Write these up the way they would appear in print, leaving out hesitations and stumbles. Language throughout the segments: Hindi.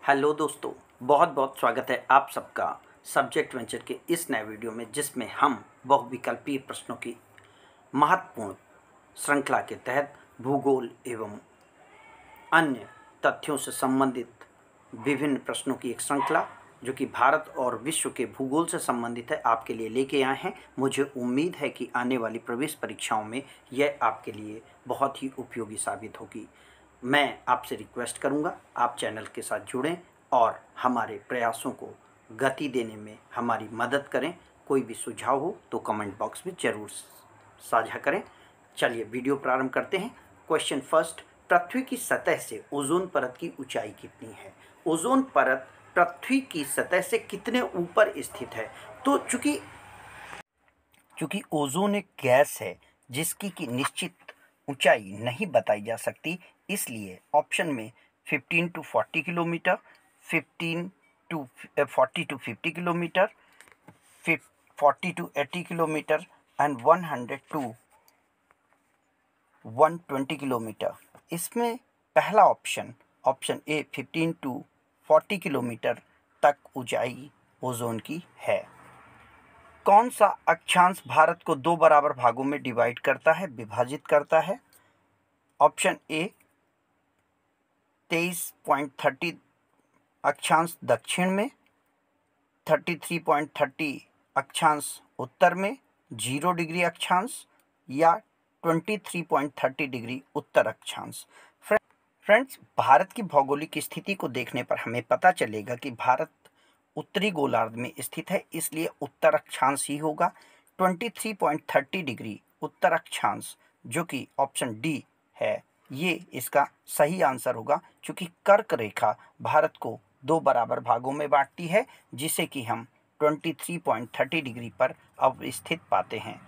हेलो दोस्तों, बहुत बहुत स्वागत है आप सबका सब्जेक्ट वेंचर के इस नए वीडियो में, जिसमें हम बहुविकल्पीय प्रश्नों की महत्वपूर्ण श्रृंखला के तहत भूगोल एवं अन्य तथ्यों से संबंधित विभिन्न प्रश्नों की एक श्रृंखला जो कि भारत और विश्व के भूगोल से संबंधित है, आपके लिए लेके आए हैं। मुझे उम्मीद है कि आने वाली प्रवेश परीक्षाओं में यह आपके लिए बहुत ही उपयोगी साबित होगी। मैं आपसे रिक्वेस्ट करूंगा, आप चैनल के साथ जुड़ें और हमारे प्रयासों को गति देने में हमारी मदद करें। कोई भी सुझाव हो तो कमेंट बॉक्स में ज़रूर साझा करें। चलिए वीडियो प्रारंभ करते हैं। क्वेश्चन फर्स्ट, पृथ्वी की सतह से ओजोन परत की ऊंचाई कितनी है? ओजोन परत पृथ्वी की सतह से कितने ऊपर स्थित है? तो चूंकि ओजोन एक गैस है जिसकी की निश्चित ऊंचाई नहीं बताई जा सकती, इसलिए ऑप्शन में 15 to 40 kilometre, 15 to 40 to 50 kilometre, 40 to 80 kilometre and 100 to 120 kilometre. इसमें पहला ऑप्शन ए 15 टू 40 किलोमीटर तक ऊंचाई ओजोन की है। कौन सा अक्षांश भारत को दो बराबर भागों में डिवाइड करता है, विभाजित करता है? ऑप्शन ए 23.30 अक्षांश दक्षिण में, 33.30 अक्षांश उत्तर में, 0 डिग्री अक्षांश, या 23.30 डिग्री उत्तर अक्षांश। फ्रेंड्स, भारत की भौगोलिक स्थिति को देखने पर हमें पता चलेगा कि भारत उत्तरी गोलार्ध में स्थित है, इसलिए उत्तर अक्षांश ही होगा। 23.30 डिग्री उत्तर अक्षांश, जो कि ऑप्शन डी है, ये इसका सही आंसर होगा, क्योंकि कर्क रेखा भारत को दो बराबर भागों में बांटती है, जिसे कि हम 23.30 डिग्री पर अवस्थित पाते हैं।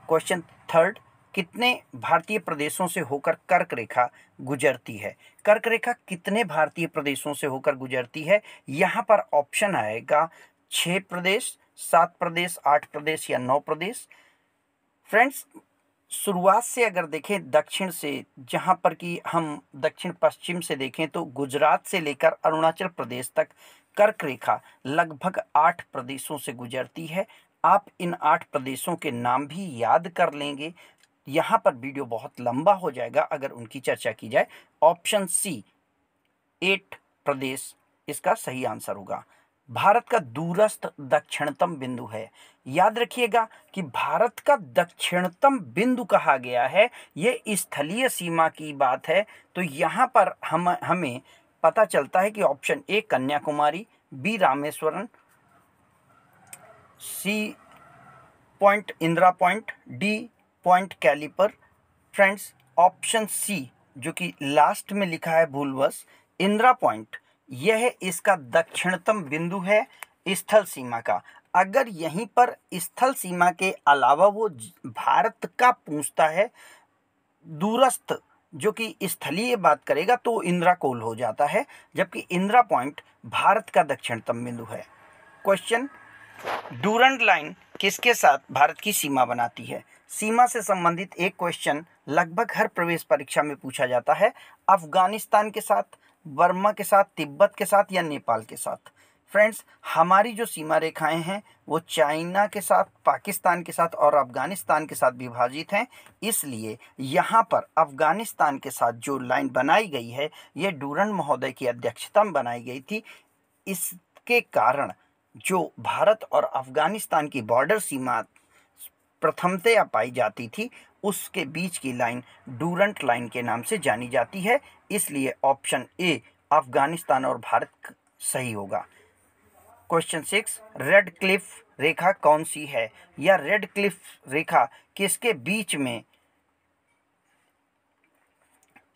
क्वेश्चन थर्ड, कितने भारतीय प्रदेशों से होकर कर्क रेखा गुजरती है? कर्क रेखा कितने भारतीय प्रदेशों से होकर गुजरती है? यहाँ पर ऑप्शन आएगा 6 प्रदेश, 7 प्रदेश, 8 प्रदेश या 9 प्रदेश। फ्रेंड्स, शुरुआत से अगर देखें दक्षिण से, जहाँ पर कि हम दक्षिण पश्चिम से देखें तो गुजरात से लेकर अरुणाचल प्रदेश तक कर्क रेखा लगभग 8 प्रदेशों से गुजरती है। आप इन 8 प्रदेशों के नाम भी याद कर लेंगे, यहाँ पर वीडियो बहुत लंबा हो जाएगा अगर उनकी चर्चा की जाए। ऑप्शन सी 8 प्रदेश इसका सही आंसर होगा। भारत का दूरस्थ दक्षिणतम बिंदु है। याद रखिएगा कि भारत का दक्षिणतम बिंदु कहा गया है, ये स्थलीय सीमा की बात है। तो यहाँ पर हमें पता चलता है कि option A Kanyakumari, B Rameswaram, C point Indira point, D point Calimere. Friends, option C जो कि लास्ट में लिखा है भूलवश, इंदिरा पॉइंट, यह इसका दक्षिणतम बिंदु है स्थल सीमा का। अगर यहीं पर स्थल सीमा के अलावा वो भारत का पूछता है दूरस्थ, जो कि स्थलीय बात करेगा, तो इंदिरा कोल हो जाता है, जबकि इंदिरा पॉइंट भारत का दक्षिणतम बिंदु है। क्वेश्चन, डूरंड लाइन किसके साथ भारत की सीमा बनाती है? सीमा से संबंधित एक क्वेश्चन लगभग हर प्रवेश परीक्षा में पूछा जाता है। अफगानिस्तान के साथ, बर्मा के साथ, तिब्बत के साथ या नेपाल के साथ? फ्रेंड्स, हमारी जो सीमा रेखाएं हैं वो चाइना के साथ, पाकिस्तान के साथ और अफगानिस्तान के साथ विभाजित हैं, इसलिए यहाँ पर अफगानिस्तान के साथ जो लाइन बनाई गई है ये डूरंड महोदय की अध्यक्षता में बनाई गई थी। इसके कारण जो भारत और अफगानिस्तान की बॉर्डर सीमा प्रथमतया पाई जाती थी, उसके बीच की लाइन डूरंट लाइन के नाम से जानी जाती है, इसलिए ऑप्शन ए अफगानिस्तान और भारत सही होगा। क्वेश्चन 6, रेड क्लिफ रेखा कौन सी है, या रेड क्लिफ रेखा किसके बीच में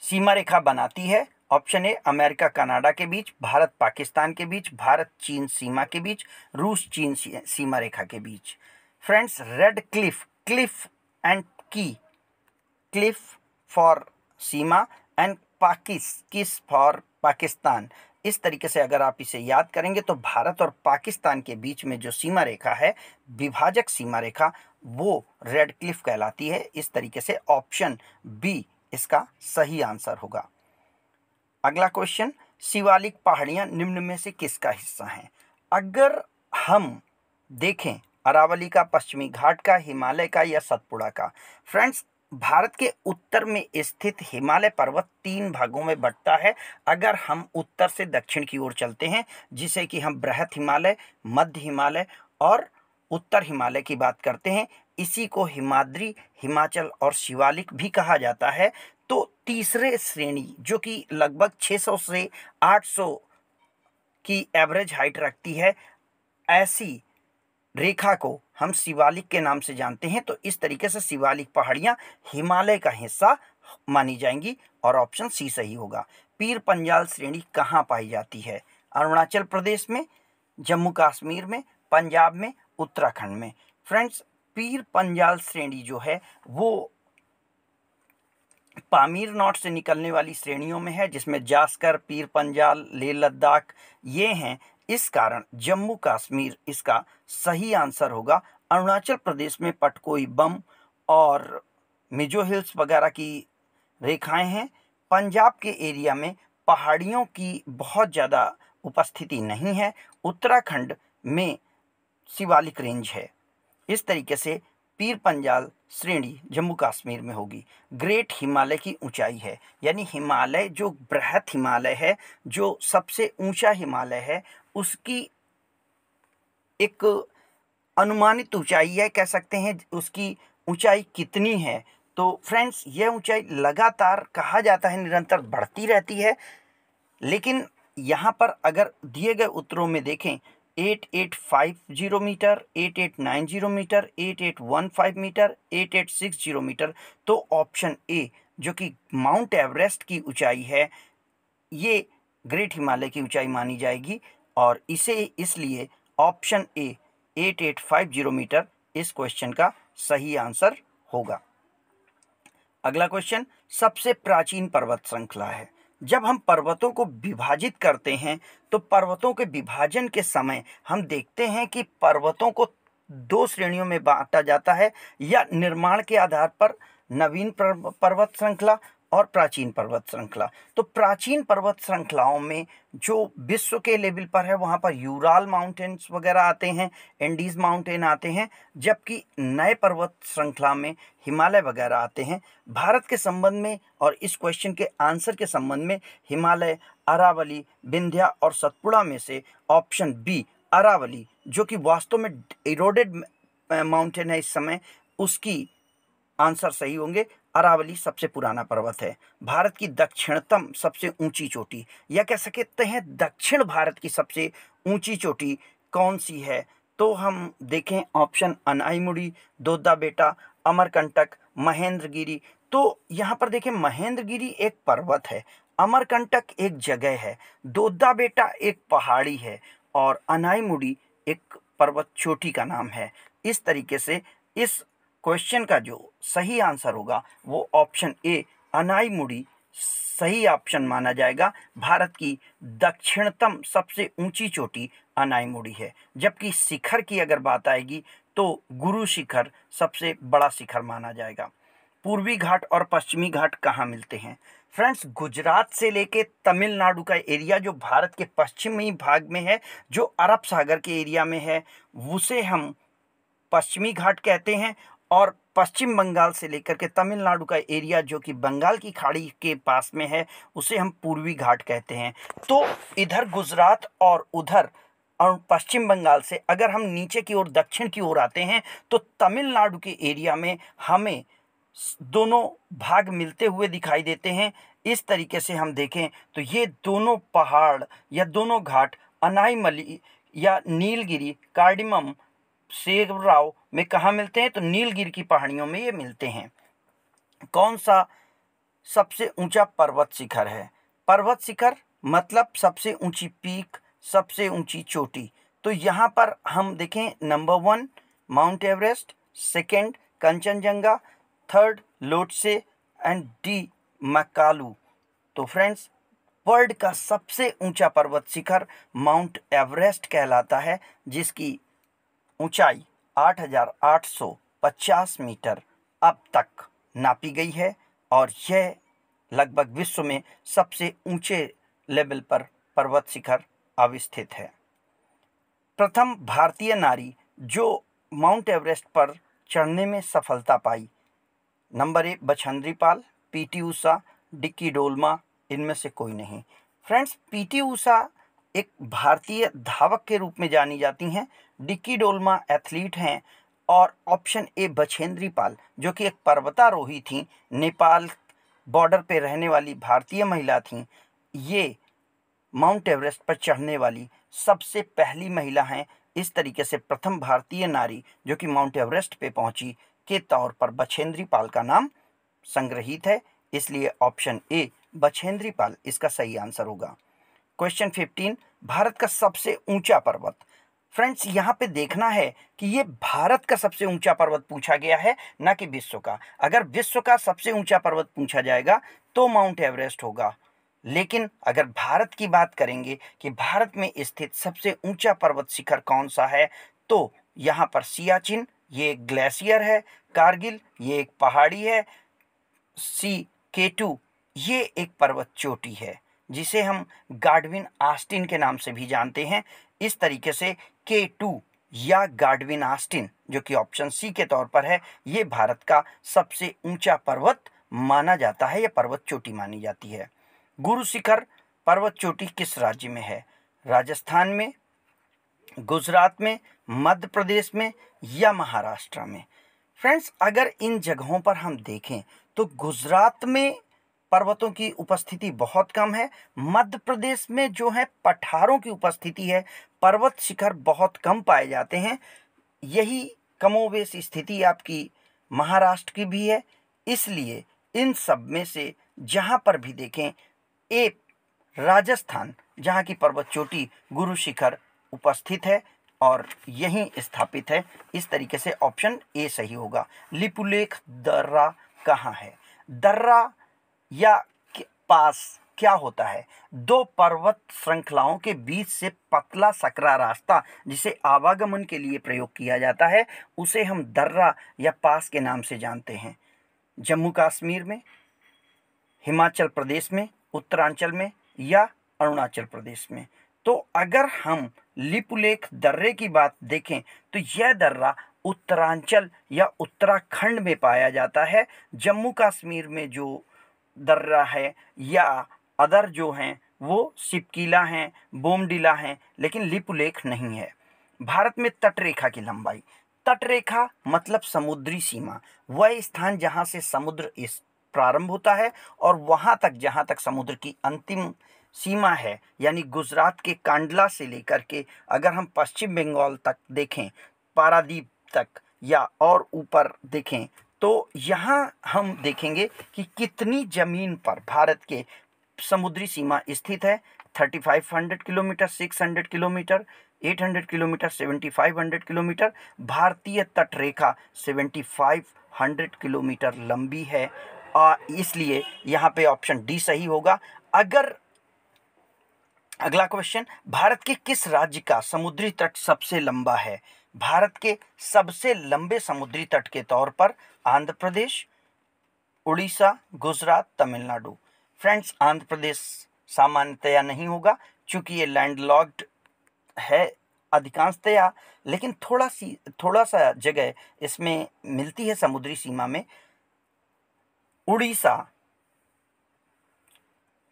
सीमा रेखा बनाती है? ऑप्शन ए अमेरिका कनाडा के बीच, भारत पाकिस्तान के बीच, भारत चीन सीमा के बीच, रूस चीन सीमा रेखा के बीच। Friends, red cliff, cliff and की, क्लिफ फॉर सीमा एंड किस फॉर पाकिस्तान। इस तरीके से अगर आप इसे याद करेंगे तो भारत और पाकिस्तान के बीच में जो सीमा रेखा है, विभाजक सीमा रेखा, वो रेड क्लिफ कहलाती है। इस तरीके से ऑप्शन बी इसका सही आंसर होगा। अगला क्वेश्चन, शिवालिक पहाड़ियाँ निम्न में से किसका हिस्सा हैं? अगर हम देखें अरावली का, पश्चिमी घाट का, हिमालय का या सतपुड़ा का। फ्रेंड्स, भारत के उत्तर में स्थित हिमालय पर्वत 3 भागों में बंटता है। अगर हम उत्तर से दक्षिण की ओर चलते हैं, जिसे कि हम बृहत हिमालय, मध्य हिमालय और उत्तर हिमालय की बात करते हैं, इसी को हिमाद्री, हिमाचल और शिवालिक भी कहा जाता है। तो तीसरे श्रेणी जो कि लगभग 600 से 800 की एवरेज हाइट रखती है, ऐसी रेखा को हम शिवालिक के नाम से जानते हैं। तो इस तरीके से शिवालिक पहाड़ियां हिमालय का हिस्सा मानी जाएंगी और ऑप्शन सी सही होगा। पीर पंजाल श्रेणी कहाँ पाई जाती है? अरुणाचल प्रदेश में, जम्मू कश्मीर में, पंजाब में, उत्तराखंड में। फ्रेंड्स, पीर पंजाल श्रेणी जो है वो पामीर नॉट से निकलने वाली श्रेणियों में है, जिसमें जास्कर, पीर पंजाल, लेह लद्दाख ये हैं। इस कारण जम्मू कश्मीर इसका सही आंसर होगा। अरुणाचल प्रदेश में पटकोई बम और मिजो हिल्स वगैरह की रेखाएं हैं। पंजाब के एरिया में पहाड़ियों की बहुत ज़्यादा उपस्थिति नहीं है। उत्तराखंड में शिवालिक रेंज है। इस तरीके से पीर पंजाल श्रेणी जम्मू कश्मीर में होगी। ग्रेट हिमालय की ऊंचाई है, यानी हिमालय जो बृहत हिमालय है, जो सबसे ऊंचा हिमालय है, उसकी एक अनुमानित ऊंचाई है, कह सकते हैं उसकी ऊंचाई कितनी है। तो फ्रेंड्स, यह ऊंचाई लगातार कहा जाता है निरंतर बढ़ती रहती है, लेकिन यहाँ पर अगर दिए गए उत्तरों में देखें 8850 मीटर, 8890 मीटर, 8815 मीटर, 8860 मीटर, तो ऑप्शन ए जो कि माउंट एवरेस्ट की ऊंचाई है, ये ग्रेट हिमालय की ऊंचाई मानी जाएगी और इसे इसलिए ऑप्शन ए 8850 मीटर इस क्वेश्चन का सही आंसर होगा। अगला क्वेश्चन, सबसे प्राचीन पर्वत श्रृंखला है। जब हम पर्वतों को विभाजित करते हैं तो पर्वतों के विभाजन के समय हम देखते हैं कि पर्वतों को 2 श्रेणियों में बांटा जाता है, या निर्माण के आधार पर नवीन पर्वत श्रृंखला और प्राचीन पर्वत श्रृंखला। तो प्राचीन पर्वत श्रृंखलाओं में जो विश्व के लेवल पर है वहाँ पर यूराल माउंटेन्स वगैरह आते हैं, एंडीज माउंटेन आते हैं, जबकि नए पर्वत श्रृंखला में हिमालय वगैरह आते हैं। भारत के संबंध में और इस क्वेश्चन के आंसर के संबंध में हिमालय, अरावली, विंध्या और सतपुड़ा में से ऑप्शन बी अरावली, जो कि वास्तव में इरोडेड माउंटेन है इस समय, उसकी आंसर सही होंगे। अरावली सबसे पुराना पर्वत है। भारत की दक्षिणतम सबसे ऊंची चोटी, या कह सकते हैं दक्षिण भारत की सबसे ऊंची चोटी कौन सी है? तो हम देखें ऑप्शन अनाईमुड़ी, दोद्दा बेटा, अमरकंटक, महेंद्रगिरी। तो यहाँ पर देखें महेंद्रगिरी एक पर्वत है, अमरकंटक एक जगह है, दोद्दा बेटा एक पहाड़ी है और अनाईमुड़ी एक पर्वत चोटी का नाम है। इस तरीके से इस क्वेश्चन का जो सही आंसर होगा वो ऑप्शन ए अनाईमुड़ी सही ऑप्शन माना जाएगा। भारत की दक्षिणतम सबसे ऊंची चोटी अनाईमुड़ी है, जबकि शिखर की अगर बात आएगी तो गुरु शिखर सबसे बड़ा शिखर माना जाएगा। पूर्वी घाट और पश्चिमी घाट कहाँ मिलते हैं? फ्रेंड्स, गुजरात से लेके तमिलनाडु का एरिया जो भारत के पश्चिमी भाग में है, जो अरब सागर के एरिया में है, उसे हम पश्चिमी घाट कहते हैं। और पश्चिम बंगाल से लेकर के तमिलनाडु का एरिया जो कि बंगाल की खाड़ी के पास में है, उसे हम पूर्वी घाट कहते हैं। तो इधर गुजरात और उधर और पश्चिम बंगाल से अगर हम नीचे की ओर दक्षिण की ओर आते हैं तो तमिलनाडु के एरिया में हमें दोनों भाग मिलते हुए दिखाई देते हैं। इस तरीके से हम देखें तो ये दोनों पहाड़ या दोनों घाट अनाईमली या नीलगिरी, कार्डिमम, शेरराव में कहाँ मिलते हैं? तो नीलगिरी की पहाड़ियों में ये मिलते हैं। कौन सा सबसे ऊंचा पर्वत शिखर है? पर्वत शिखर मतलब सबसे ऊंची पीक, सबसे ऊंची चोटी। तो यहाँ पर हम देखें number 1 Mount Everest, second Kangchenjunga, third Lhotse and the Makalu. तो फ्रेंड्स, वर्ल्ड का सबसे ऊंचा पर्वत शिखर माउंट एवरेस्ट कहलाता है, जिसकी ऊंचाई 8,850 मीटर अब तक नापी गई है और यह लगभग विश्व में सबसे ऊंचे लेवल पर पर्वत शिखर अवस्थित है? प्रथम भारतीय नारी जो माउंट एवरेस्ट पर चढ़ने में सफलता पाई? Number A Bachendri Pal, PT Usha, Dicky Dolma, इनमें से कोई नहीं। फ्रेंड्स, पीटी उषा एक भारतीय धावक के रूप में जानी जाती हैं, डिक्की डोलमा एथलीट हैं, और ऑप्शन ए बछेंद्री पाल जो कि एक पर्वतारोही थी, नेपाल बॉर्डर पे रहने वाली भारतीय महिला थी, ये माउंट एवरेस्ट पर चढ़ने वाली सबसे पहली महिला हैं। इस तरीके से प्रथम भारतीय नारी जो कि माउंट एवरेस्ट पे पहुंची के तौर पर बछेंद्री पाल का नाम संग्रहित है, इसलिए ऑप्शन ए बछेंद्री पाल इसका सही आंसर होगा। क्वेश्चन 15, भारत का सबसे ऊंचा पर्वत। फ्रेंड्स, यहाँ पे देखना है कि ये भारत का सबसे ऊंचा पर्वत पूछा गया है, ना कि विश्व का। अगर विश्व का सबसे ऊंचा पर्वत पूछा जाएगा तो माउंट एवरेस्ट होगा, लेकिन अगर भारत की बात करेंगे कि भारत में स्थित सबसे ऊंचा पर्वत शिखर कौन सा है, तो यहाँ पर सियाचिन ये एक ग्लेशियर है, कारगिल ये एक पहाड़ी है, सी K2 ये एक पर्वत चोटी है जिसे हम गाडविन आस्टिन के नाम से भी जानते हैं। इस तरीके से K2 या गाडविन आस्टिन जो कि ऑप्शन सी के तौर पर है, ये भारत का सबसे ऊंचा पर्वत माना जाता है या पर्वत चोटी मानी जाती है। गुरु शिखर पर्वत चोटी किस राज्य में है? राजस्थान में, गुजरात में, मध्य प्रदेश में या महाराष्ट्र में? फ्रेंड्स, अगर इन जगहों पर हम देखें तो गुजरात में पर्वतों की उपस्थिति बहुत कम है, मध्य प्रदेश में जो है पठारों की उपस्थिति है, पर्वत शिखर बहुत कम पाए जाते हैं। यही कमोवेश स्थिति आपकी महाराष्ट्र की भी है। इसलिए इन सब में से जहाँ पर भी देखें, एक राजस्थान जहाँ की पर्वत चोटी गुरु शिखर उपस्थित है और यहीं स्थापित है, इस तरीके से ऑप्शन ए सही होगा। लिपुलेख दर्रा कहाँ है? दर्रा या पास क्या होता है? दो पर्वत श्रृंखलाओं के बीच से पतला सकरा रास्ता जिसे आवागमन के लिए प्रयोग किया जाता है, उसे हम दर्रा या पास के नाम से जानते हैं। जम्मू कश्मीर में, हिमाचल प्रदेश में, उत्तरांचल में या अरुणाचल प्रदेश में? तो अगर हम लिपुलेख दर्रे की बात देखें तो यह दर्रा उत्तरांचल या उत्तराखंड में पाया जाता है। जम्मू कश्मीर में जो दर्रा है या अदर जो हैं वो सिपकीला हैं, बोमडीला हैं, लेकिन लिपुलेख नहीं है। भारत में तटरेखा की लंबाई। तटरेखा मतलब समुद्री सीमा, वह स्थान जहां से समुद्र इस प्रारंभ होता है और वहां तक जहां तक समुद्र की अंतिम सीमा है, यानी गुजरात के कांडला से लेकर के अगर हम पश्चिम बंगाल तक देखें, पारादीप तक या और ऊपर देखें, तो यहाँ हम देखेंगे कि कितनी जमीन पर भारत के समुद्री सीमा स्थित है। 3500 किलोमीटर, 600 किलोमीटर, 800 किलोमीटर, 7500 किलोमीटर। भारतीय तटरेखा 7500 किलोमीटर लंबी है, इसलिए यहाँ पे ऑप्शन डी सही होगा। अगर अगला क्वेश्चन, भारत के किस राज्य का समुद्री तट सबसे लंबा है? भारत के सबसे लंबे समुद्री तट के तौर पर आंध्र प्रदेश, उड़ीसा, गुजरात, तमिलनाडु। फ्रेंड्स, आंध्र प्रदेश सामान्यतया नहीं होगा क्योंकि ये लैंडलॉक्ड है अधिकांशतया, लेकिन थोड़ा सा जगह इसमें मिलती है समुद्री सीमा में। उड़ीसा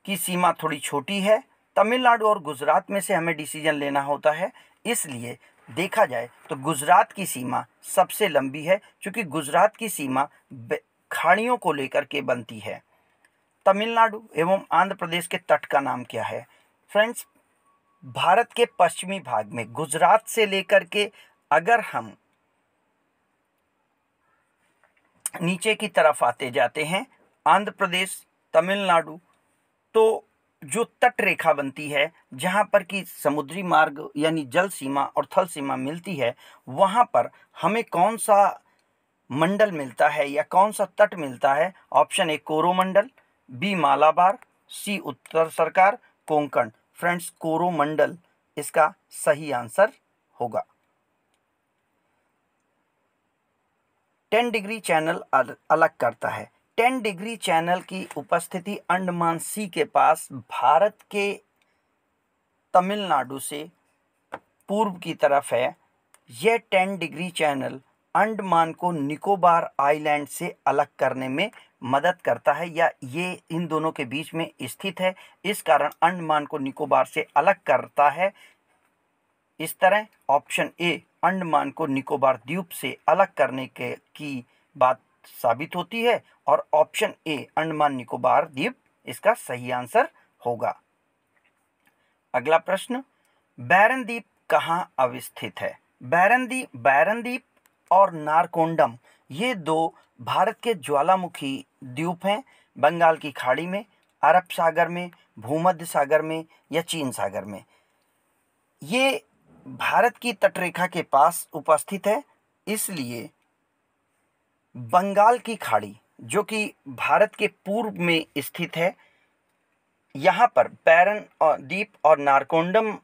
की सीमा थोड़ी छोटी है। तमिलनाडु और गुजरात में से हमें डिसीजन लेना होता है, इसलिए देखा जाए तो गुजरात की सीमा सबसे लंबी है क्योंकि गुजरात की सीमा खाड़ियों को लेकर के बनती है। तमिलनाडु एवं आंध्र प्रदेश के तट का नाम क्या है? फ्रेंड्स, भारत के पश्चिमी भाग में गुजरात से लेकर के अगर हम नीचे की तरफ आते जाते हैं, आंध्र प्रदेश, तमिलनाडु, तो जो तट रेखा बनती है जहां पर कि समुद्री मार्ग यानी जल सीमा और थल सीमा मिलती है, वहां पर हमें कौन सा मंडल मिलता है या कौन सा तट मिलता है? Option A Coromandel, B Malabar, C उत्तर सरकार, कोंकण। फ्रेंड्स, कोरोमंडल इसका सही आंसर होगा। 10 डिग्री चैनल अलग करता है। 10 डिग्री चैनल की उपस्थिति अंडमान सी के पास भारत के तमिलनाडु से पूर्व की तरफ है। यह 10 डिग्री चैनल अंडमान को निकोबार आइलैंड से अलग करने में मदद करता है, या ये इन दोनों के बीच में स्थित है, इस कारण अंडमान को निकोबार से अलग करता है। इस तरह ऑप्शन ए अंडमान को निकोबार द्वीप से अलग करने के की बात साबित होती है, और ऑप्शन ए अंडमान निकोबार द्वीप इसका सही आंसर होगा। अगला प्रश्न, बैरन द्वीप कहाँ अवस्थित है? बैरन द्वीप और नारकोंडम ये दो भारत के ज्वालामुखी द्वीप हैं, बंगाल की खाड़ी में, अरब सागर में, भूमध्य सागर में या चीन सागर में। ये भारत की तटरेखा के पास उपस्थित है, इसलिए बंगाल की खाड़ी जो कि भारत के पूर्व में स्थित है, यहाँ पर बैरन और द्वीप और नारकोंडम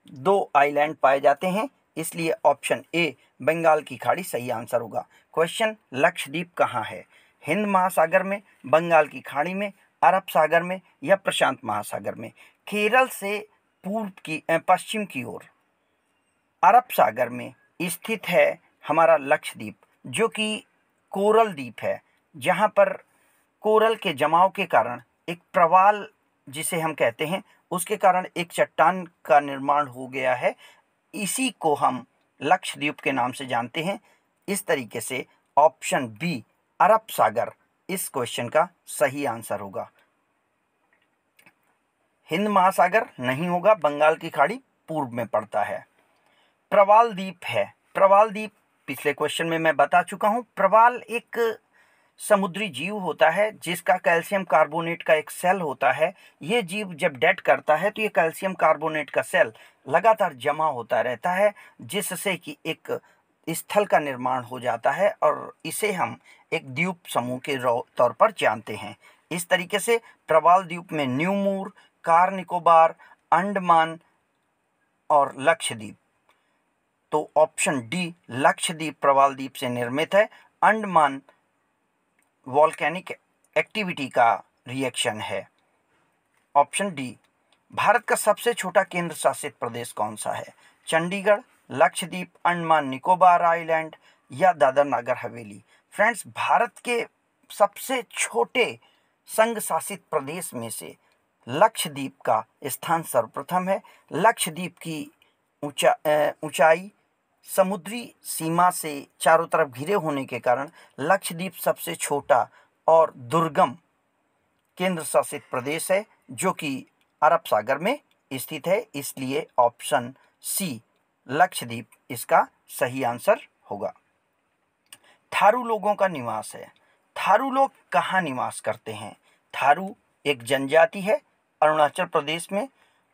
दो आइलैंड पाए जाते हैं, इसलिए ऑप्शन ए बंगाल की खाड़ी सही आंसर होगा। क्वेश्चन, लक्षद्वीप कहाँ है? हिंद महासागर में, बंगाल की खाड़ी में, अरब सागर में या प्रशांत महासागर में? केरल से पश्चिम की ओर अरब सागर में स्थित है हमारा लक्षद्वीप, जो कि कोरल द्वीप है, जहाँ पर कोरल के जमाव के कारण एक प्रवाल जिसे हम कहते हैं, उसके कारण एक चट्टान का निर्माण हो गया है। इसी को हम लक्षद्वीप के नाम से जानते हैं। इस तरीके से ऑप्शन बी अरब सागर इस क्वेश्चन का सही आंसर होगा। हिंद महासागर नहीं होगा, बंगाल की खाड़ी पूर्व में पड़ता है। प्रवाल द्वीप है। प्रवाल द्वीप पिछले क्वेश्चन में मैं बता चुका हूं। प्रवाल एक समुद्री जीव होता है जिसका कैल्शियम कार्बोनेट का एक सेल होता है। ये जीव जब डेड करता है तो ये कैल्शियम कार्बोनेट का सेल लगातार जमा होता रहता है, जिससे कि एक स्थल का निर्माण हो जाता है, और इसे हम एक द्वीप समूह के तौर पर जानते हैं। इस तरीके से प्रवाल द्वीप में न्यूमूर, कार निकोबार, अंडमान और लक्षद्वीप, तो ऑप्शन डी लक्षद्वीप प्रवाल द्वीप से निर्मित है। अंडमान वॉल्केनिक एक्टिविटी का रिएक्शन है। Option D. भारत का सबसे छोटा केंद्र शासित प्रदेश कौन सा है? चंडीगढ़, लक्षद्वीप, अंडमान निकोबार आइलैंड या दादर नगर हवेली? फ्रेंड्स, भारत के सबसे छोटे संघ शासित प्रदेश में से लक्षद्वीप का स्थान सर्वप्रथम है। लक्षद्वीप की ऊंचाई समुद्री सीमा से चारों तरफ घिरे होने के कारण लक्षद्वीप सबसे छोटा और दुर्गम केंद्र शासित प्रदेश है, जो कि अरब सागर में स्थित है, इसलिए ऑप्शन सी लक्षद्वीप इसका सही आंसर होगा। थारू लोगों का निवास है। थारू लोग कहाँ निवास करते हैं? थारू एक जनजाति है, अरुणाचल प्रदेश में,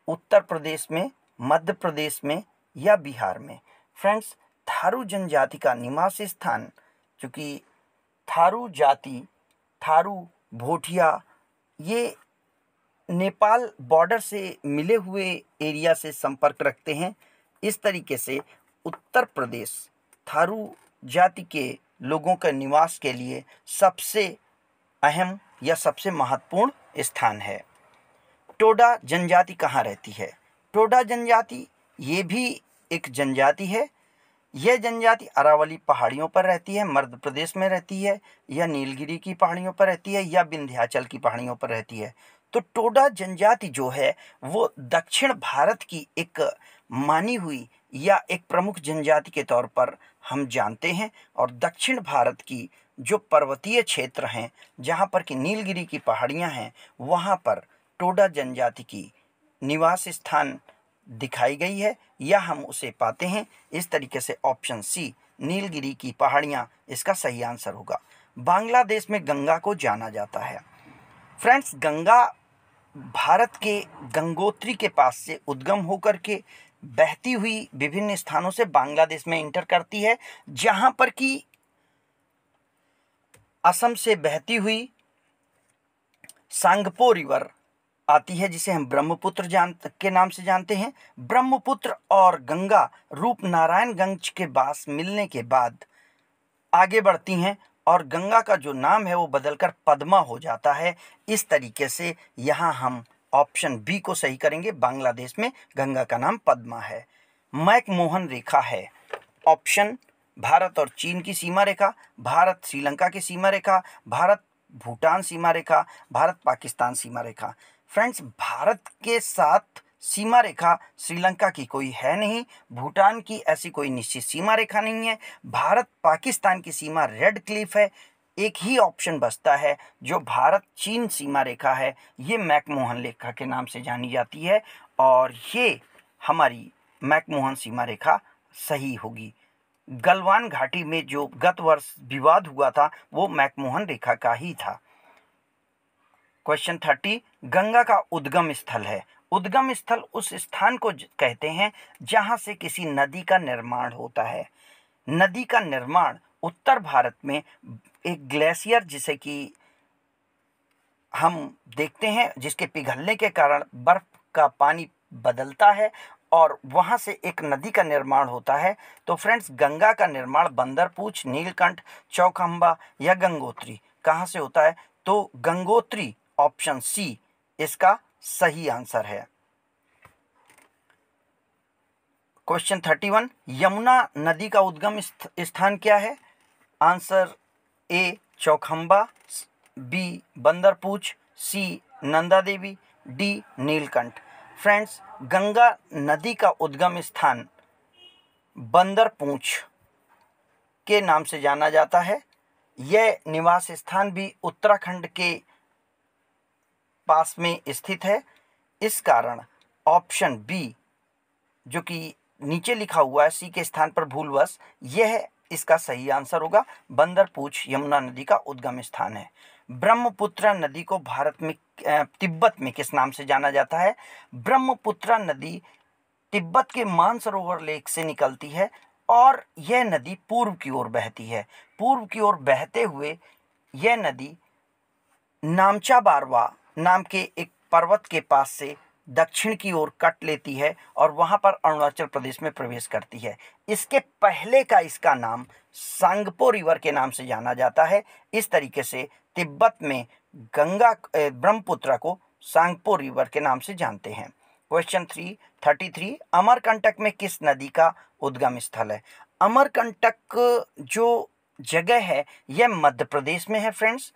उत्तर प्रदेश में, मध्य प्रदेश में या बिहार में? फ्रेंड्स, थारू जनजाति का निवास स्थान, चूँकि थारू जाति, थारू, भोटिया ये नेपाल बॉर्डर से मिले हुए एरिया से संपर्क रखते हैं, इस तरीके से उत्तर प्रदेश थारू जाति के लोगों के निवास के लिए सबसे अहम या सबसे महत्वपूर्ण स्थान है। टोडा जनजाति कहाँ रहती है? टोडा जनजाति ये भी एक जनजाति है। यह जनजाति अरावली पहाड़ियों पर रहती है, मध्य प्रदेश में रहती है, या नीलगिरी की पहाड़ियों पर रहती है, या विंध्याचल की पहाड़ियों पर रहती है। तो टोडा जनजाति जो है वो दक्षिण भारत की एक मानी हुई या एक प्रमुख जनजाति के तौर पर हम जानते हैं, और दक्षिण भारत की जो पर्वतीय क्षेत्र हैं जहाँ पर कि नीलगिरी की पहाड़ियाँ हैं, वहाँ पर टोडा जनजाति की निवास स्थान दिखाई गई है, या हम उसे पाते हैं। इस तरीके से ऑप्शन सी नीलगिरी की पहाड़ियाँ इसका सही आंसर होगा। बांग्लादेश में गंगा को जाना जाता है। फ्रेंड्स, गंगा भारत के गंगोत्री के पास से उद्गम होकर के बहती हुई विभिन्न स्थानों से बांग्लादेश में इंटर करती है, जहां पर कि असम से बहती हुई सांगपो रिवर आती है, जिसे हम ब्रह्मपुत्र के नाम से जानते हैं। ब्रह्मपुत्र और गंगा रूपनारायणगंज के पास मिलने के बाद आगे बढ़ती हैं, और गंगा का जो नाम है वो बदलकर पद्मा हो जाता है। इस तरीके से यहाँ हम ऑप्शन बी को सही करेंगे। बांग्लादेश में गंगा का नाम पद्मा है। मैकमोहन रेखा है। ऑप्शन भारत और चीन की सीमा रेखा, भारत श्रीलंका की सीमा रेखा, भारत भूटान सीमा रेखा, भारत पाकिस्तान सीमा रेखा। फ्रेंड्स, भारत के साथ सीमा रेखा श्रीलंका की कोई है नहीं, भूटान की ऐसी कोई निश्चित सीमा रेखा नहीं है, भारत पाकिस्तान की सीमा रेड क्लिफ है। एक ही ऑप्शन बचता है जो भारत चीन सीमा रेखा है, ये मैकमोहन रेखा के नाम से जानी जाती है और ये हमारी मैकमोहन सीमा रेखा सही होगी। गलवान घाटी में जो गत वर्ष विवाद हुआ था वो मैकमोहन रेखा का ही था। क्वेश्चन 30, गंगा का उद्गम स्थल है। उद्गम स्थल उस स्थान को कहते हैं जहां से किसी नदी का निर्माण होता है। नदी का निर्माण उत्तर भारत में एक ग्लेशियर जिसे कि हम देखते हैं, जिसके पिघलने के कारण बर्फ का पानी बदलता है और वहां से एक नदी का निर्माण होता है। तो फ्रेंड्स, गंगा का निर्माण बंदरपूछ, नीलकंठ, चौखंबा या गंगोत्री कहाँ से होता है? तो गंगोत्री, ऑप्शन सी इसका सही आंसर है। क्वेश्चन 31, यमुना नदी का उद्गम स्थान क्या है? Answer A Chaukhamba, B Bandarpunch, C Nanda Devi, D Neelkanth. Friends, Ganga नदी का उद्गम स्थान बंदरपूछ के नाम से जाना जाता है। यह निवास स्थान भी उत्तराखंड के पास में स्थित है। इस कारण ऑप्शन बी, जो कि नीचे लिखा हुआ है सी के स्थान पर भूलवश, यह इसका सही आंसर होगा। बंदरपूछ यमुना नदी का उद्गम स्थान है। ब्रह्मपुत्र नदी को भारत में तिब्बत में किस नाम से जाना जाता है? ब्रह्मपुत्र नदी तिब्बत के मानसरोवर लेक से निकलती है और यह नदी पूर्व की ओर बहती है। पूर्व की ओर बहते हुए यह नदी नामचा बारवा नाम के एक पर्वत के पास से दक्षिण की ओर कट लेती है और वहां पर अरुणाचल प्रदेश में प्रवेश करती है। इसके पहले का इसका नाम सांगपो रिवर के नाम से जाना जाता है। इस तरीके से तिब्बत में गंगा ब्रह्मपुत्र को सांगपो रिवर के नाम से जानते हैं। क्वेश्चन 33, अमरकंटक में किस नदी का उद्गम स्थल है? अमरकंटक जो जगह है यह मध्य प्रदेश में है फ्रेंड्स,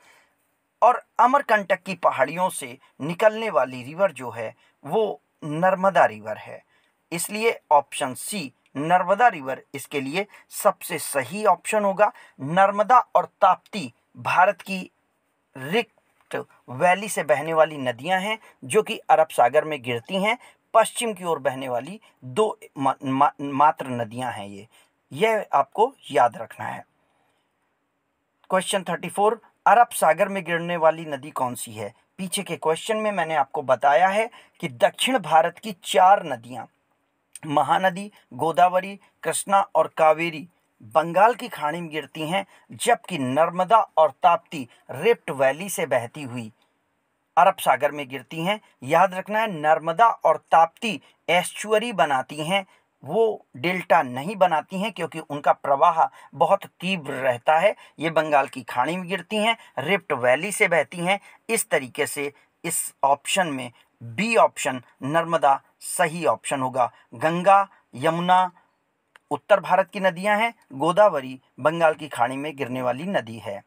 और अमरकंटक की पहाड़ियों से निकलने वाली रिवर जो है वो नर्मदा रिवर है। इसलिए ऑप्शन सी नर्मदा रिवर इसके लिए सबसे सही ऑप्शन होगा। नर्मदा और ताप्ती भारत की रिफ्ट वैली से बहने वाली नदियां हैं जो कि अरब सागर में गिरती हैं। पश्चिम की ओर बहने वाली दो मात्र नदियां हैं यह आपको याद रखना है। क्वेश्चन 34, अरब सागर में गिरने वाली नदी कौन सी है? पीछे के क्वेश्चन में मैंने आपको बताया है कि दक्षिण भारत की 4 नदियां महानदी, गोदावरी, कृष्णा और कावेरी बंगाल की खाड़ी में गिरती हैं, जबकि नर्मदा और ताप्ती रिफ्ट वैली से बहती हुई अरब सागर में गिरती हैं। याद रखना है, नर्मदा और ताप्ती एस्चुअरी बनाती हैं, वो डेल्टा नहीं बनाती हैं क्योंकि उनका प्रवाह बहुत तीव्र रहता है। ये बंगाल की खाड़ी में गिरती हैं, रिफ्ट वैली से बहती हैं। इस तरीके से इस ऑप्शन में बी ऑप्शन नर्मदा सही ऑप्शन होगा। गंगा, यमुना उत्तर भारत की नदियां हैं, गोदावरी बंगाल की खाड़ी में गिरने वाली नदी है।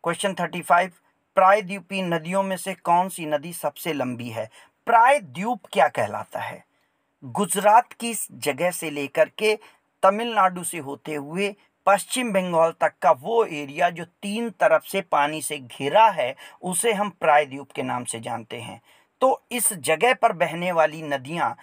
क्वेश्चन 35, प्रायद्वीपीय नदियों में से कौन सी नदी सबसे लंबी है? प्रायद्वीप क्या कहलाता है? गुजरात की जगह से लेकर के तमिलनाडु से होते हुए पश्चिम बंगाल तक का वो एरिया जो 3 तरफ से पानी से घिरा है उसे हम प्रायद्वीप के नाम से जानते हैं। तो इस जगह पर बहने वाली नदियां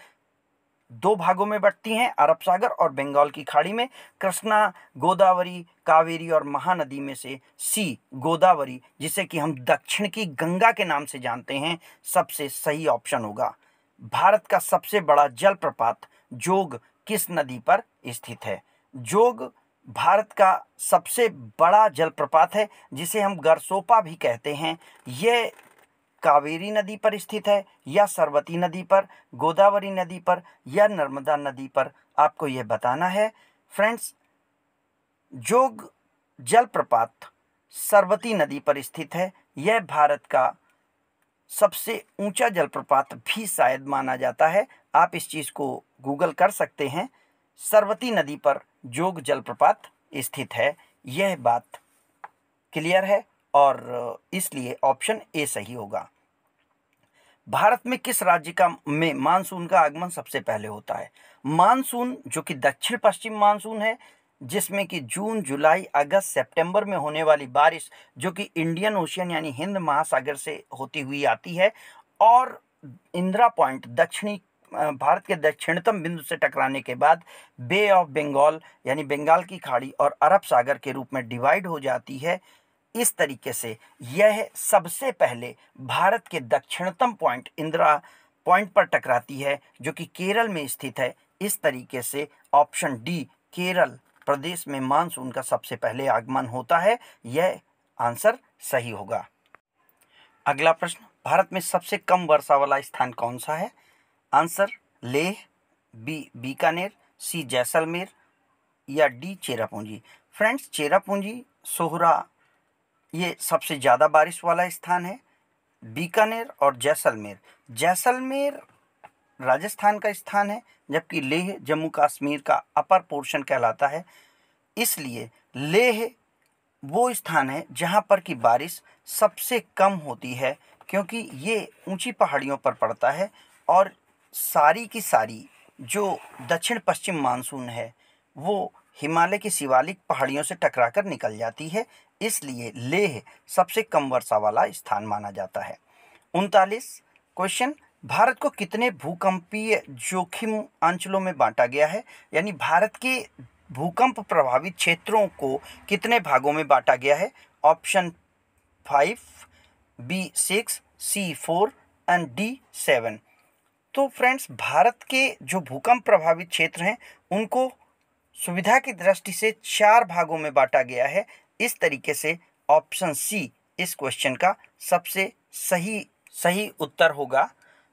2 भागों में बंटती हैं, अरब सागर और बंगाल की खाड़ी में। कृष्णा, गोदावरी, कावेरी और महानदी में से सी गोदावरी, जिसे कि हम दक्षिण की गंगा के नाम से जानते हैं, सबसे सही ऑप्शन होगा। भारत का सबसे बड़ा जलप्रपात जोग किस नदी पर स्थित है? जोग भारत का सबसे बड़ा जलप्रपात है जिसे हम गरसोपा भी कहते हैं। यह कावेरी नदी पर स्थित है या सरस्वती नदी पर, गोदावरी नदी पर या नर्मदा नदी पर, आपको यह बताना है। फ्रेंड्स, जोग जलप्रपात सरस्वती नदी पर स्थित है। यह भारत का सबसे ऊंचा जलप्रपात भी शायद माना जाता है। आप इस चीज़ को गूगल कर सकते हैं। सरवती नदी पर जोग जलप्रपात स्थित है। यह बात क्लियर है और इसलिए ऑप्शन ए सही होगा। भारत में किस राज्य का में मानसून का आगमन सबसे पहले होता है? मानसून जो कि दक्षिण पश्चिम मानसून है, जिसमें कि जून, जुलाई, अगस्त, सितंबर में होने वाली बारिश जो कि इंडियन ओशियन यानी हिंद महासागर से होती हुई आती है और इंदिरा पॉइंट दक्षिणी भारत के दक्षिणतम बिंदु से टकराने के बाद बे ऑफ बंगाल यानी बंगाल की खाड़ी और अरब सागर के रूप में डिवाइड हो जाती है। इस तरीके से यह सबसे पहले भारत के दक्षिणतम पॉइंट इंदिरा पॉइंट पर टकराती है जो कि केरल में स्थित है। इस तरीके से ऑप्शन डी केरल प्रदेश में मानसून का सबसे पहले आगमन होता है। यह आंसर सही होगा। अगला प्रश्न, भारत में सबसे कम वर्षा वाला स्थान कौन सा है? आंसर लेह, बी बीकानेर, सी जैसलमेर या डी चेरापूंजी। फ्रेंड्स, चेरापूंजी, सोहरा ये सबसे ज़्यादा बारिश वाला स्थान है। बीकानेर और जैसलमेर, जैसलमेर राजस्थान का स्थान है जबकि लेह जम्मू कश्मीर का अपर पोर्शन कहलाता है। इसलिए लेह वो स्थान है जहाँ पर की बारिश सबसे कम होती है क्योंकि ये ऊंची पहाड़ियों पर पड़ता है और सारी की सारी जो दक्षिण पश्चिम मानसून है वो हिमालय की शिवालिक पहाड़ियों से टकराकर निकल जाती है। इसलिए लेह सबसे कम वर्षा वाला स्थान माना जाता है। 39 क्वेश्चन, भारत को कितने भूकंपीय जोखिम अंचलों में बांटा गया है? यानी भारत के भूकंप प्रभावित क्षेत्रों को कितने भागों में बांटा गया है? Option 5, B 6, C 4 and D 7। तो फ्रेंड्स, भारत के जो भूकंप प्रभावित क्षेत्र हैं उनको सुविधा की दृष्टि से 4 भागों में बांटा गया है। इस तरीके से ऑप्शन सी इस क्वेश्चन का सबसे सही उत्तर होगा।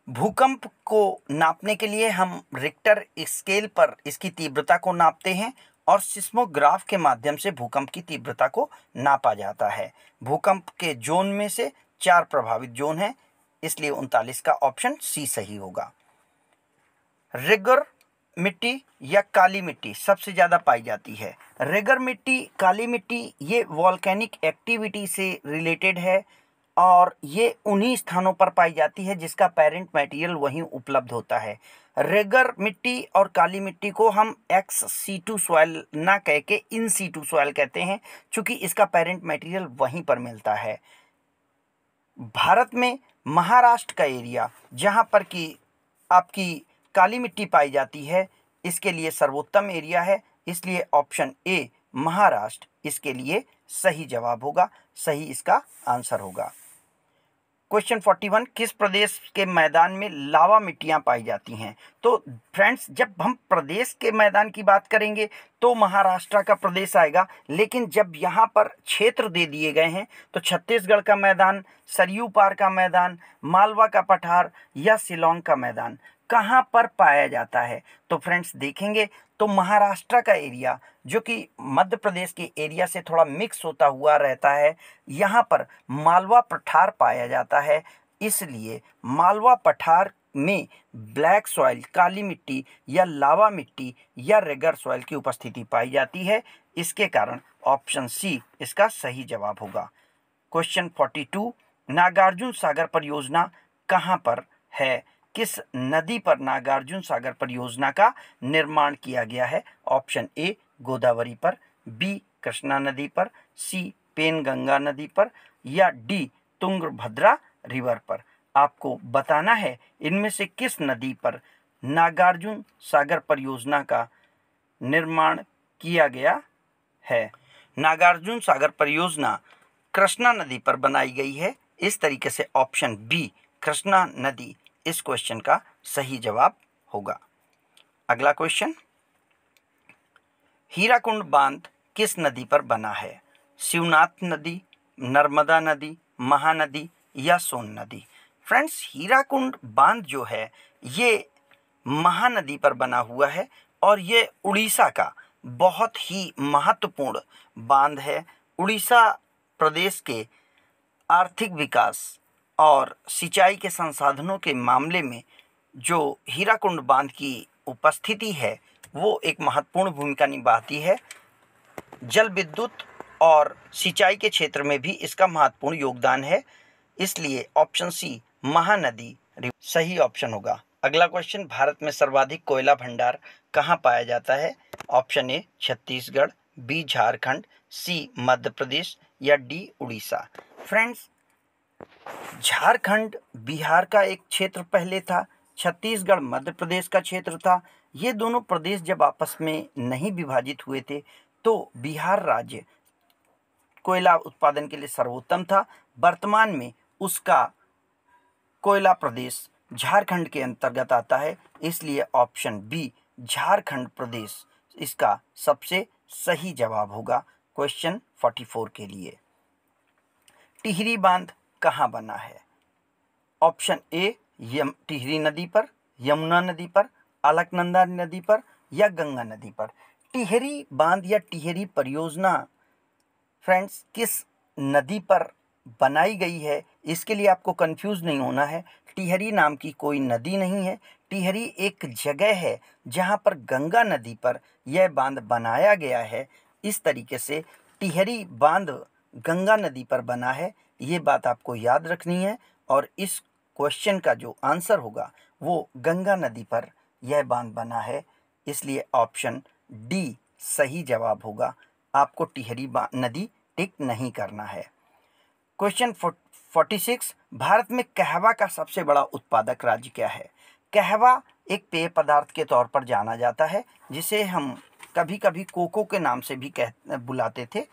भूकंप को नापने के लिए हम रिक्टर स्केल पर इसकी तीव्रता को नापते हैं और सिस्मोग्राफ के माध्यम से भूकंप की तीव्रता को नापा जाता है। भूकंप के जोन में से 4 प्रभावित जोन हैं, इसलिए 39 का ऑप्शन सी सही होगा। रेगर मिट्टी या काली मिट्टी सबसे ज़्यादा पाई जाती है? रेगर मिट्टी, काली मिट्टी ये वॉल्केनिक एक्टिविटी से रिलेटेड है और ये उन्हीं स्थानों पर पाई जाती है जिसका पेरेंट मटेरियल वहीं उपलब्ध होता है। रेगर मिट्टी और काली मिट्टी को हम एक्स सीटू सॉइल ना कह के इन सीटू सॉइल कहते हैं क्योंकि इसका पेरेंट मटेरियल वहीं पर मिलता है। भारत में महाराष्ट्र का एरिया जहाँ पर कि आपकी काली मिट्टी पाई जाती है, इसके लिए सर्वोत्तम एरिया है। इसलिए ऑप्शन ए महाराष्ट्र इसके लिए सही जवाब होगा, सही इसका आंसर होगा। क्वेश्चन 41, किस प्रदेश के मैदान में लावा मिट्टियां पाई जाती हैं? तो फ्रेंड्स, जब हम प्रदेश के मैदान की बात करेंगे तो महाराष्ट्र का प्रदेश आएगा, लेकिन जब यहाँ पर क्षेत्र दे दिए गए हैं तो छत्तीसगढ़ का मैदान, सरयू पार का मैदान, मालवा का पठार या शिलोंग का मैदान कहाँ पर पाया जाता है? तो फ्रेंड्स देखेंगे तो महाराष्ट्र का एरिया जो कि मध्य प्रदेश के एरिया से थोड़ा मिक्स होता हुआ रहता है, यहाँ पर मालवा पठार पाया जाता है। इसलिए मालवा पठार में ब्लैक सॉइल, काली मिट्टी या लावा मिट्टी या रेगर सॉइल की उपस्थिति पाई जाती है। इसके कारण ऑप्शन सी इसका सही जवाब होगा। क्वेश्चन 42, नागार्जुन सागर परियोजना कहाँ पर है? किस नदी पर नागार्जुन सागर परियोजना का निर्माण किया गया है? ऑप्शन ए गोदावरी पर, बी कृष्णा नदी पर, सी पेनगंगा नदी पर या डी तुंगभद्रा रिवर पर। आपको बताना है इनमें से किस नदी पर नागार्जुन सागर परियोजना का निर्माण किया गया है। नागार्जुन सागर परियोजना कृष्णा नदी पर बनाई गई है। इस तरीके से ऑप्शन बी कृष्णा नदी इस क्वेश्चन का सही जवाब होगा। अगला क्वेश्चन, हीराकुंड बांध किस नदी पर बना है? शिवनाथ नदी, नर्मदा नदी, महानदी या सोन नदी। फ्रेंड्स, हीराकुंड बांध जो है ये महानदी पर बना हुआ है और ये उड़ीसा का बहुत ही महत्वपूर्ण बांध है। उड़ीसा प्रदेश के आर्थिक विकास और सिंचाई के संसाधनों के मामले में जो हीराकुंड बांध की उपस्थिति है वो एक महत्वपूर्ण भूमिका निभाती है। जल विद्युत और सिंचाई के क्षेत्र में भी इसका महत्वपूर्ण योगदान है, इसलिए ऑप्शन सी महानदी सही ऑप्शन होगा। अगला क्वेश्चन, भारत में सर्वाधिक कोयला भंडार कहाँ पाया जाता है? Option A Chhattisgarh, B Jharkhand, C Madhya Pradesh या डी उड़ीसा। फ्रेंड्स, झारखंड बिहार का एक क्षेत्र पहले था, छत्तीसगढ़ मध्य प्रदेश का क्षेत्र था। ये दोनों प्रदेश जब आपस में नहीं विभाजित हुए थे तो बिहार राज्य कोयला उत्पादन के लिए सर्वोत्तम था। वर्तमान में उसका कोयला प्रदेश झारखंड के अंतर्गत आता है, इसलिए ऑप्शन बी झारखंड प्रदेश इसका सबसे सही जवाब होगा क्वेश्चन 44 के लिए। टिहरी बांध कहाँ बना है? ऑप्शन ए टिहरी नदी पर, यमुना नदी पर, अलकनंदा नदी पर या गंगा नदी पर। टिहरी बांध या टिहरी परियोजना फ्रेंड्स किस नदी पर बनाई गई है, इसके लिए आपको कंफ्यूज नहीं होना है। टिहरी नाम की कोई नदी नहीं है, टिहरी एक जगह है जहां पर गंगा नदी पर यह बांध बनाया गया है। इस तरीके से टिहरी बांध गंगा नदी पर बना है, ये बात आपको याद रखनी है और इस क्वेश्चन का जो आंसर होगा वो गंगा नदी पर यह बांध बना है, इसलिए ऑप्शन डी सही जवाब होगा। आपको टिहरी नदी टिक नहीं करना है। क्वेश्चन 46, भारत में कहवा का सबसे बड़ा उत्पादक राज्य क्या है? कहवा एक पेय पदार्थ के तौर पर जाना जाता है, जिसे हम कभी कभी कोको के नाम से भी बुलाते थे।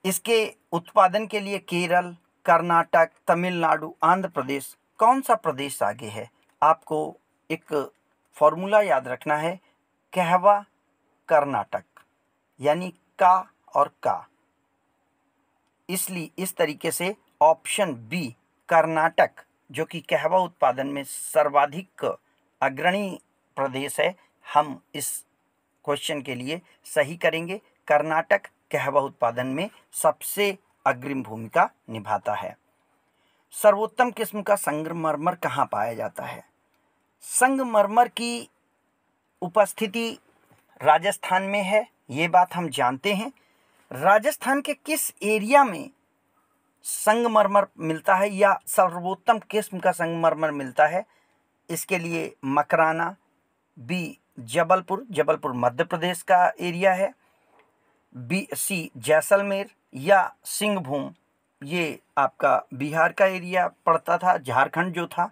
इसके उत्पादन के लिए केरल, कर्नाटक, तमिलनाडु, आंध्र प्रदेश, कौन सा प्रदेश आगे है? आपको एक फॉर्मूला याद रखना है, कहवा कर्नाटक, यानी का और का। इसलिए इस तरीके से ऑप्शन बी कर्नाटक, जो कि कहवा उत्पादन में सर्वाधिक अग्रणी प्रदेश है, हम इस क्वेश्चन के लिए सही करेंगे। कर्नाटक कहवा उत्पादन में सबसे अग्रिम भूमिका निभाता है। सर्वोत्तम किस्म का संगमरमर कहाँ पाया जाता है? संगमरमर की उपस्थिति राजस्थान में है, ये बात हम जानते हैं। राजस्थान के किस एरिया में संगमरमर मिलता है या सर्वोत्तम किस्म का संगमरमर मिलता है? इसके लिए मकराना, बी जबलपुर मध्य प्रदेश का एरिया है, बी सी जैसलमेर या सिंहभूम, ये आपका बिहार का एरिया पड़ता था, झारखंड जो था।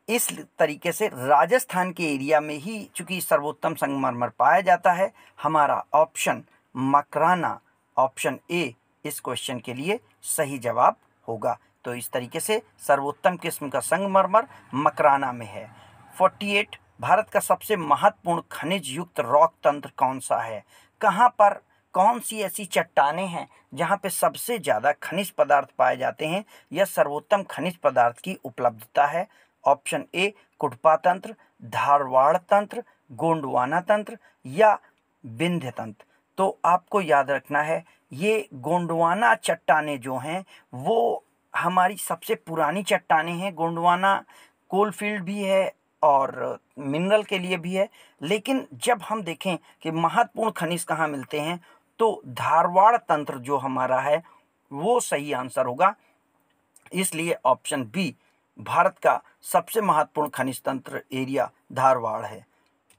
इस तरीके से राजस्थान के एरिया में ही चूंकि सर्वोत्तम संगमरमर पाया जाता है, हमारा ऑप्शन मकराना, ऑप्शन ए इस क्वेश्चन के लिए सही जवाब होगा। तो इस तरीके से सर्वोत्तम किस्म का संगमरमर मकराना में है। 48, भारत का सबसे महत्वपूर्ण खनिज युक्त रॉक तंत्र कौन सा है? कहाँ पर कौन सी ऐसी चट्टानें हैं जहाँ पे सबसे ज़्यादा खनिज पदार्थ पाए जाते हैं या सर्वोत्तम खनिज पदार्थ की उपलब्धता है? ऑप्शन ए कुडपा तंत्र, धारवाड़ तंत्र, गोंडवाना तंत्र या विंध्य तंत्र। तो आपको याद रखना है, ये गोंडवाना चट्टानें जो हैं वो हमारी सबसे पुरानी चट्टानें हैं। गोंडवाना कोलफील्ड भी है और मिनरल के लिए भी है, लेकिन जब हम देखें कि महत्वपूर्ण खनिज कहाँ मिलते हैं तो धारवाड़ तंत्र जो हमारा है वो सही आंसर होगा। इसलिए ऑप्शन बी भारत का सबसे महत्वपूर्ण खनिज तंत्र एरिया धारवाड़ है।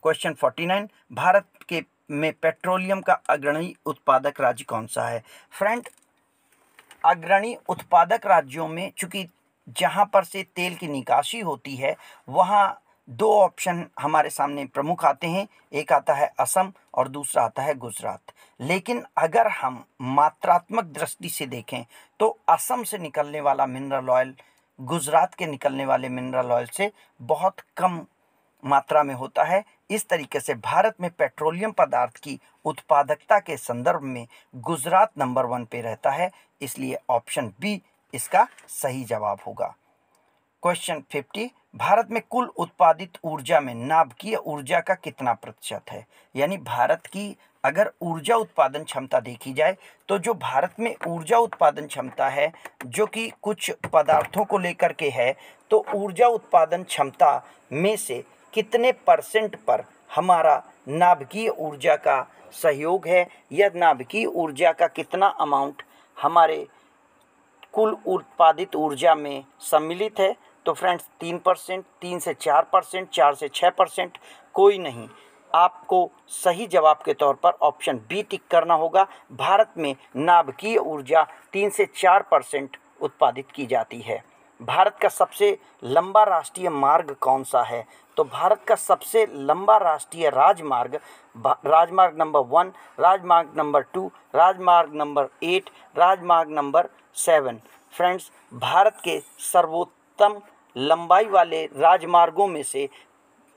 क्वेश्चन 49, भारत के में पेट्रोलियम का अग्रणी उत्पादक राज्य कौन सा है? फ्रेंड, अग्रणी उत्पादक राज्यों में चूंकि जहां पर से तेल की निकासी होती है वहां दो ऑप्शन हमारे सामने प्रमुख आते हैं, एक आता है असम और दूसरा आता है गुजरात। लेकिन अगर हम मात्रात्मक दृष्टि से देखें तो असम से निकलने वाला मिनरल ऑयल गुजरात के निकलने वाले मिनरल ऑयल से बहुत कम मात्रा में होता है। इस तरीके से भारत में पेट्रोलियम पदार्थ की उत्पादकता के संदर्भ में गुजरात नंबर 1 पे रहता है, इसलिए ऑप्शन बी इसका सही जवाब होगा। क्वेश्चन 50, भारत में कुल उत्पादित ऊर्जा में नाभिकीय ऊर्जा का कितना प्रतिशत है? यानी भारत की अगर ऊर्जा उत्पादन क्षमता देखी जाए तो जो भारत में ऊर्जा उत्पादन क्षमता है जो कि कुछ पदार्थों को लेकर के है, तो ऊर्जा उत्पादन क्षमता में से कितने परसेंट पर हमारा नाभिकीय ऊर्जा का सहयोग है, या नाभिकीय ऊर्जा का कितना अमाउंट हमारे कुल उत्पादित ऊर्जा में सम्मिलित है? तो फ्रेंड्स 3%, 3 से 4%, 4 से 6%, कोई नहीं। आपको सही जवाब के तौर पर ऑप्शन बी टिक करना होगा। भारत में नाभिकीय ऊर्जा 3 से 4% उत्पादित की जाती है। भारत का सबसे लंबा राष्ट्रीय मार्ग कौन सा है? तो भारत का सबसे लंबा राष्ट्रीय राजमार्ग राजमार्ग नंबर 1, राजमार्ग नंबर 2, राजमार्ग नंबर 8, राजमार्ग नंबर 7। फ्रेंड्स, भारत के सर्वोत्तम लंबाई वाले राजमार्गों में से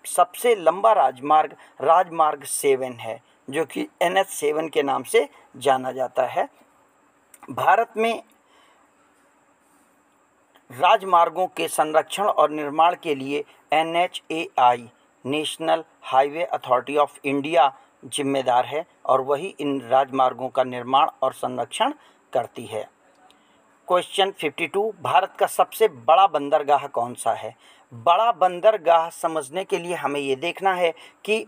सबसे लंबा राजमार्ग राजमार्ग 7 है, जो कि NH7 के नाम से जाना जाता है। भारत में राजमार्गों के संरक्षण और निर्माण के लिए NHAI national highway authority of India जिम्मेदार है और वही इन राजमार्गों का निर्माण और संरक्षण करती है। क्वेश्चन 52, भारत का सबसे बड़ा बंदरगाह कौन सा है? बड़ा बंदरगाह समझने के लिए हमें ये देखना है कि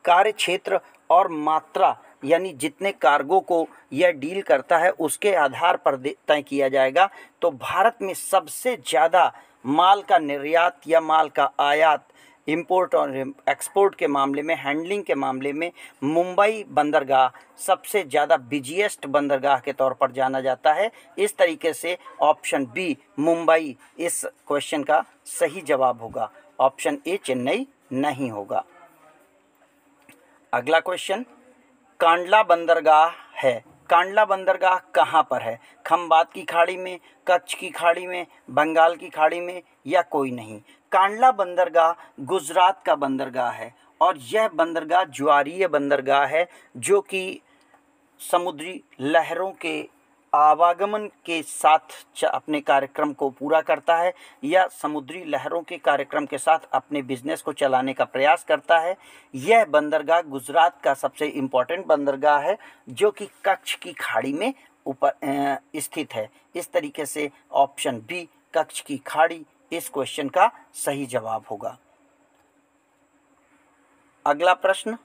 कार्य क्षेत्र और मात्रा, यानी जितने कार्गो को यह डील करता है उसके आधार पर तय किया जाएगा। तो भारत में सबसे ज़्यादा माल का निर्यात या माल का आयात, इंपोर्ट और एक्सपोर्ट के मामले में, हैंडलिंग के मामले में मुंबई बंदरगाह सबसे ज़्यादा बिजिएस्ट बंदरगाह के तौर पर जाना जाता है। इस तरीके से ऑप्शन बी मुंबई इस क्वेश्चन का सही जवाब होगा। ऑप्शन ए चेन्नई नहीं होगा। अगला क्वेश्चन, कांडला बंदरगाह है। कांडला बंदरगाह कहाँ पर है? खंबात की खाड़ी में, कच्छ की खाड़ी में, बंगाल की खाड़ी में, या कोई नहीं? कांडला बंदरगाह गुजरात का बंदरगाह है और यह बंदरगाह ज्वारीय बंदरगाह है जो कि समुद्री लहरों के आवागमन के साथ अपने कार्यक्रम को पूरा करता है या समुद्री लहरों के कार्यक्रम के साथ अपने बिजनेस को चलाने का प्रयास करता है। यह बंदरगाह गुजरात का सबसे इम्पोर्टेंट बंदरगाह है जो कि कच्छ की खाड़ी में ऊपर स्थित है। इस तरीके से ऑप्शन बी कच्छ की खाड़ी इस क्वेश्चन का सही जवाब होगा। अगला प्रश्न,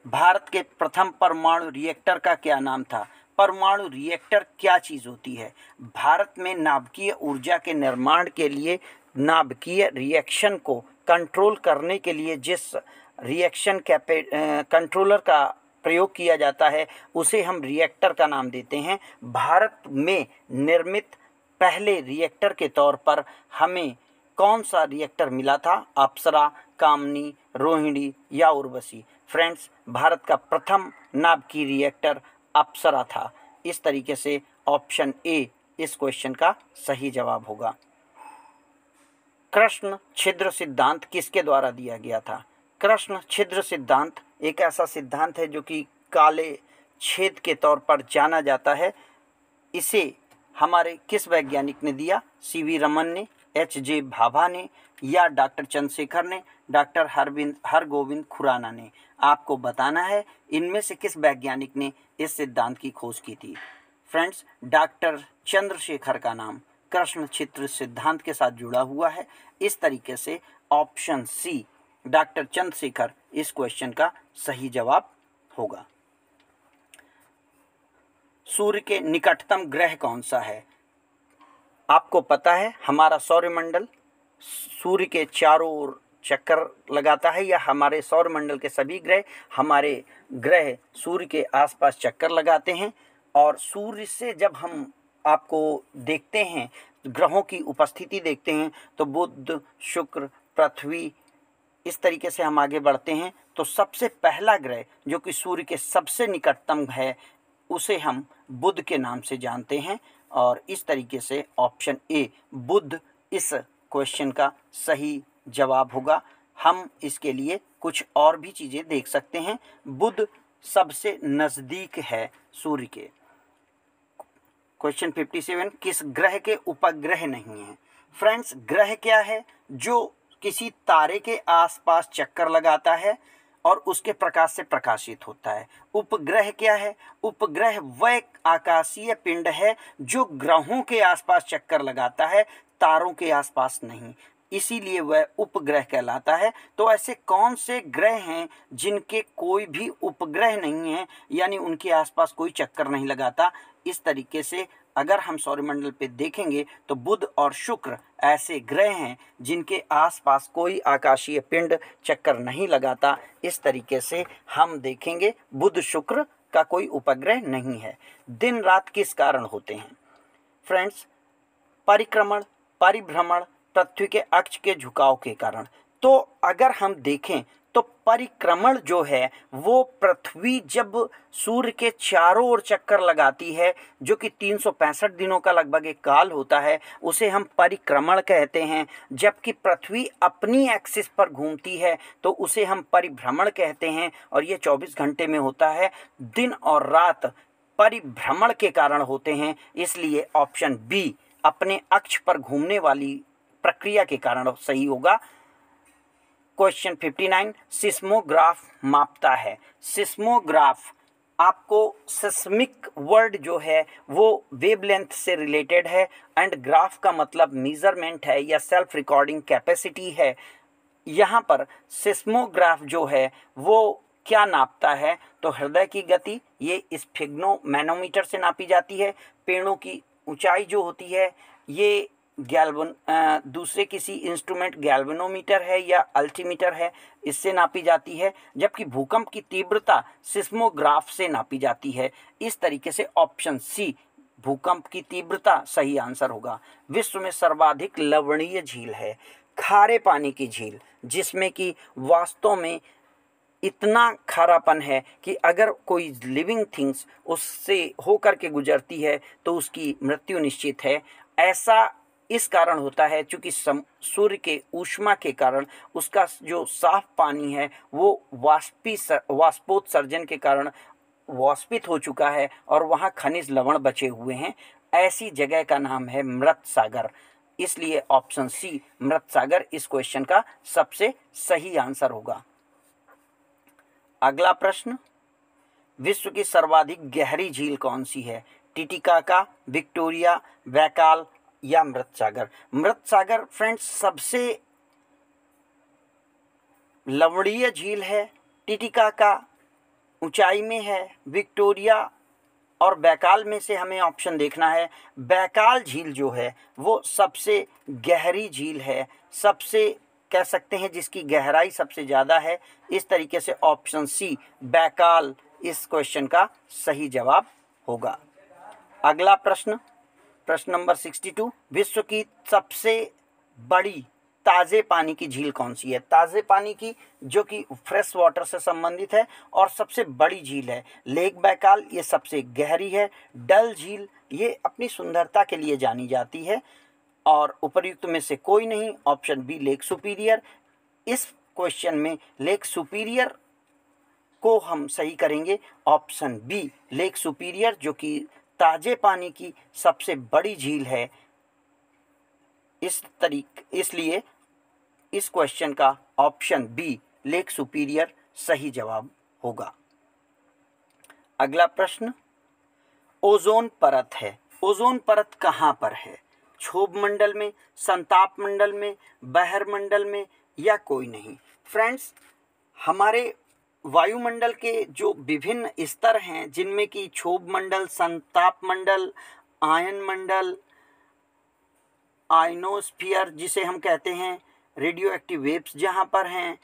भारत के प्रथम परमाणु रिएक्टर का क्या नाम था? परमाणु रिएक्टर क्या चीज़ होती है? भारत में नाभिकीय ऊर्जा के निर्माण के लिए नाभिकीय रिएक्शन को कंट्रोल करने के लिए जिस रिएक्शन कंट्रोलर का प्रयोग किया जाता है उसे हम रिएक्टर का नाम देते हैं। भारत में निर्मित पहले रिएक्टर के तौर पर हमें कौन सा रिएक्टर मिला था? अप्सरा, कामनी, रोहिणी या उर्वशी? फ्रेंड्स, भारत का प्रथम नाभिकीय रिएक्टर अप्सरा था। इस तरीके से ऑप्शन ए इस क्वेश्चन का सही जवाब होगा। कृष्ण छिद्र सिद्धांत किसके द्वारा दिया गया था? कृष्ण छिद्र सिद्धांत एक ऐसा सिद्धांत है जो कि काले छेद के तौर पर जाना जाता है। इसे हमारे किस वैज्ञानिक ने दिया? सीवी रमन ने, एच.जे. भाभा ने, या डॉक्टर चंद्रशेखर ने, डॉक्टर हरगोविंद खुराना ने? आपको बताना है इनमें से किस वैज्ञानिक ने इस सिद्धांत की खोज की थी। फ्रेंड्स, डॉक्टर चंद्रशेखर का नाम कृष्ण छिद्र सिद्धांत के साथ जुड़ा हुआ है। इस तरीके से ऑप्शन सी डॉक्टर चंद्रशेखर इस क्वेश्चन का सही जवाब होगा। सूर्य के निकटतम ग्रह कौन सा है? आपको पता है हमारा सौरमंडल सूर्य के चारों ओर चक्कर लगाता है, या हमारे सौरमंडल के सभी ग्रह हमारे ग्रह सूर्य के आसपास चक्कर लगाते हैं। और सूर्य से जब हम आपको देखते हैं, ग्रहों की उपस्थिति देखते हैं, तो बुध, शुक्र, पृथ्वी, इस तरीके से हम आगे बढ़ते हैं। तो सबसे पहला ग्रह जो कि सूर्य के सबसे निकटतम है उसे हम बुध के नाम से जानते हैं। और इस तरीके से ऑप्शन ए बुध इस क्वेश्चन का सही जवाब होगा। हम इसके लिए कुछ और भी चीज़ें देख सकते हैं। बुध सबसे नज़दीक है सूर्य के। क्वेश्चन 57, किस ग्रह के उपग्रह नहीं हैं? फ्रेंड्स, ग्रह क्या है? जो किसी तारे के आसपास चक्कर लगाता है और उसके प्रकाश से प्रकाशित होता है। उपग्रह क्या है? उपग्रह वह आकाशीय पिंड है जो ग्रहों के आसपास चक्कर लगाता है, तारों के आसपास नहीं, इसीलिए वह उपग्रह कहलाता है। तो ऐसे कौन से ग्रह हैं जिनके कोई भी उपग्रह नहीं है, यानी उनके आसपास कोई चक्कर नहीं लगाता? इस तरीके से अगर हम सौरमंडल पे देखेंगे तो बुध और शुक्र ऐसे ग्रह हैं जिनके आसपास कोई आकाशीय पिंड चक्कर नहीं लगाता। इस तरीके से हम देखेंगे बुध शुक्र का कोई उपग्रह नहीं है। दिन रात किस कारण होते हैं? फ्रेंड्स, परिक्रमण, परिभ्रमण, पृथ्वी के अक्ष के झुकाव के कारण। तो अगर हम देखें तो परिक्रमण जो है वो पृथ्वी जब सूर्य के चारों ओर चक्कर लगाती है, जो कि 365 दिनों का लगभग एक काल होता है, उसे हम परिक्रमण कहते हैं। जबकि पृथ्वी अपनी एक्सिस पर घूमती है तो उसे हम परिभ्रमण कहते हैं, और ये 24 घंटे में होता है। दिन और रात परिभ्रमण के कारण होते हैं, इसलिए ऑप्शन बी अपने अक्ष पर घूमने वाली प्रक्रिया के कारण सही होगा। क्वेश्चन 59, सिस्मोग्राफ मापता है। सिस्मोग्राफ आपको सिस्मिक वर्ड जो है वो वेवलेंथ से रिलेटेड है, एंड ग्राफ का मतलब मेजरमेंट है या सेल्फ रिकॉर्डिंग कैपेसिटी है। यहाँ पर सिस्मोग्राफ जो है वो क्या नापता है? तो हृदय की गति ये स्फिग्नोमैनोमीटर से नापी जाती है। पेड़ों की ऊंचाई जो होती है ये दूसरे किसी इंस्ट्रूमेंट गैल्वेनोमीटर है या अल्टीमीटर है, इससे नापी जाती है। जबकि भूकंप की तीव्रता सिस्मोग्राफ से नापी जाती है। इस तरीके से ऑप्शन सी भूकंप की तीव्रता सही आंसर होगा। विश्व में सर्वाधिक लवणीय झील है खारे पानी की झील, जिसमें कि वास्तव में इतना खारापन है कि अगर कोई लिविंग थिंग्स उससे होकर के गुजरती है तो उसकी मृत्यु निश्चित है। ऐसा इस कारण होता है क्योंकि सूर्य के ऊष्मा के कारण उसका जो साफ पानी है वो वाष्पोत्सर्जन के कारण वाष्पित हो चुका है और वहाँ खनिज लवण बचे हुए हैं। ऐसी जगह का नाम है मृत सागर, इसलिए ऑप्शन सी मृत सागर इस क्वेश्चन का सबसे सही आंसर होगा। अगला प्रश्न, विश्व की सर्वाधिक गहरी झील कौन सी है? टिटिकाका, विक्टोरिया, बैकाल या मृत सागर? मृत सागर फ्रेंड्स सबसे लवणीय झील है। टिटिकाका ऊंचाई में है। विक्टोरिया और बैकाल में से हमें ऑप्शन देखना है। बैकाल झील जो है वो सबसे गहरी झील है, सबसे कह सकते हैं जिसकी गहराई सबसे ज़्यादा है। इस तरीके से ऑप्शन सी बैकाल इस क्वेश्चन का सही जवाब होगा। अगला प्रश्न, प्रश्न नंबर 62, विश्व की सबसे बड़ी ताज़े पानी की झील कौन सी है? ताज़े पानी की जो कि फ्रेश वाटर से संबंधित है और सबसे बड़ी झील है लेक बैकाल, ये सबसे गहरी है। डल झील ये अपनी सुंदरता के लिए जानी जाती है और उपर्युक्त में से कोई नहीं। Option B Lake Superior. इस क्वेश्चन में लेक सुपीरियर को हम सही करेंगे। ऑप्शन बी लेक सुपीरियर जो कि ताजे पानी की सबसे बड़ी झील है। इसलिए इस क्वेश्चन का ऑप्शन बी लेक सुपीरियर सही जवाब होगा। अगला प्रश्न, ओजोन परत है। ओजोन परत कहाँ पर है? क्षोभ मंडल में, संताप मंडल में, बहर मंडल में या कोई नहीं? फ्रेंड्स, हमारे वायुमंडल के जो विभिन्न स्तर हैं जिनमें कि क्षोभ मंडल, संताप मंडल, आयन मंडल, आयनोस्फीयर जिसे हम कहते हैं, रेडियो एक्टिव वेव्स जहाँ पर हैं,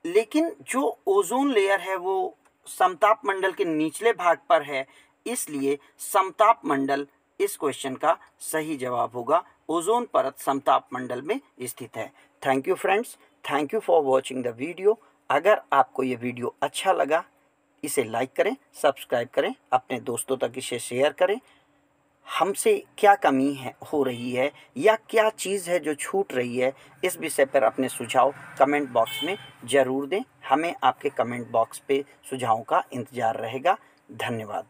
लेकिन जो ओजोन लेयर है वो समताप मंडल के निचले भाग पर है, इसलिए समताप मंडल इस क्वेश्चन का सही जवाब होगा। ओजोन परत समताप मंडल में स्थित है। Thank you friends, thank you for watching the video. अगर आपको ये वीडियो अच्छा लगा इसे लाइक करें, सब्सक्राइब करें, अपने दोस्तों तक इसे शेयर करें। हमसे क्या कमी हो रही है या क्या चीज़ है जो छूट रही है, इस विषय पर अपने सुझाव कमेंट बॉक्स में ज़रूर दें। हमें आपके कमेंट बॉक्स पे सुझावों का इंतज़ार रहेगा। धन्यवाद।